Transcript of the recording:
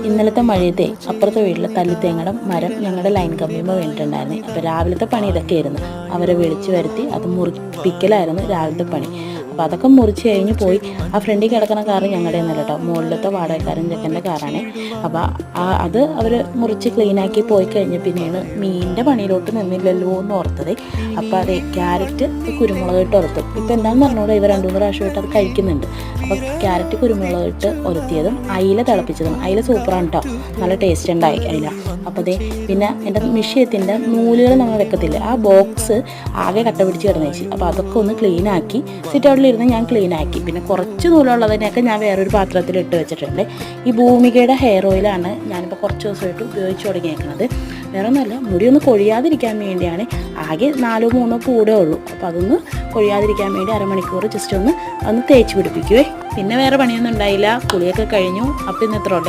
ഇന്നലത്തെ മഴയത്തെ അപ്പുറത്തെ വീട്ടിലെ തല്ലിത്തേങ്ങയുടെ മരം ഞങ്ങളുടെ ലൈൻ കമ്പിയുമ്പോൾ വീണിട്ടുണ്ടായിരുന്നു. അപ്പോൾ രാവിലത്തെ പണി ഇതൊക്കെയായിരുന്നു. അവരെ വിളിച്ചു വരുത്തി അത് മുറിപ്പിക്കലായിരുന്നു രാവിലത്തെ പണി. അപ്പോൾ അതൊക്കെ മുറിച്ച് കഴിഞ്ഞ് പോയി. ആ ഫ്രണ്ടിൽ കിടക്കുന്ന കാറ് ഞങ്ങളുടെ ഒന്നല്ല കേട്ടോ, മുകളിലത്തെ വാടകക്കാരൻ ചെക്കൻ്റെ കാറാണ്. അപ്പോൾ അത് അവർ മുറിച്ച് ക്ലീനാക്കി പോയി കഴിഞ്ഞ് പിന്നെയാണ് മീനിൻ്റെ പണിയിലോട്ട് നിന്നില്ലല്ലോ എന്ന് ഓർത്തത്. അപ്പോൾ അതെ ക്യാരറ്റ് കുരുമുളക് ഇട്ട് ഉരത്തും. ഇപ്പോൾ എന്താണെന്ന് പറഞ്ഞുകൂടെ ഇവർ 2-3 പ്രാവശ്യമായിട്ട് അത് കഴിക്കുന്നുണ്ട്. അപ്പോൾ ക്യാരറ്റ് കുരുമുളക് ഇട്ട് ഉരത്തിയതും അയില തിളപ്പിച്ചതും. അയില സൂപ്പറാണ് കേട്ടോ, നല്ല ടേസ്റ്റ് ഉണ്ടായി അയില. അപ്പോൾ അതേ പിന്നെ എൻ്റെ മിഷ്യത്തിൻ്റെ നൂലുകൾ നമ്മൾ വെക്കത്തില്ല, ആ ബോക്സ് ആകെ കട്ട പിടിച്ച് കിടന്നേച്ച്. അപ്പോൾ അതൊക്കെ ഒന്ന് ക്ലീനാക്കി സിറ്റ് ഔട്ടിലിരുന്ന് ഞാൻ ക്ലീനാക്കി. പിന്നെ കുറച്ച് നൂലുള്ളതിനെയൊക്കെ ഞാൻ വേറൊരു പാത്രത്തിൽ ഇട്ട് വെച്ചിട്ടുണ്ട്. ഈ ഭൂമികയുടെ ഹെയർ ഓയിലാണ് ഞാനിപ്പോൾ കുറച്ച് ദിവസമായിട്ട് ഉപയോഗിച്ച് തുടങ്ങിയേക്കുന്നത്. വേറെ ഒന്നുമല്ല, മുടി ഒന്ന് കൊഴിയാതിരിക്കാൻ വേണ്ടിയാണ്. ആകെ 4-3 പൂടേ ഉള്ളൂ. അപ്പോൾ അതൊന്ന് കൊഴിയാതിരിക്കാൻ വേണ്ടി അരമണിക്കൂർ ജസ്റ്റ് ഒന്ന് തേച്ച് പിടിപ്പിക്കുവേ. പിന്നെ വേറെ പണിയൊന്നും ഉണ്ടായില്ല, കുളിയൊക്കെ കഴിഞ്ഞു. അപ്പോൾ ഇന്ന് ഇത്ര ഉള്ളേ.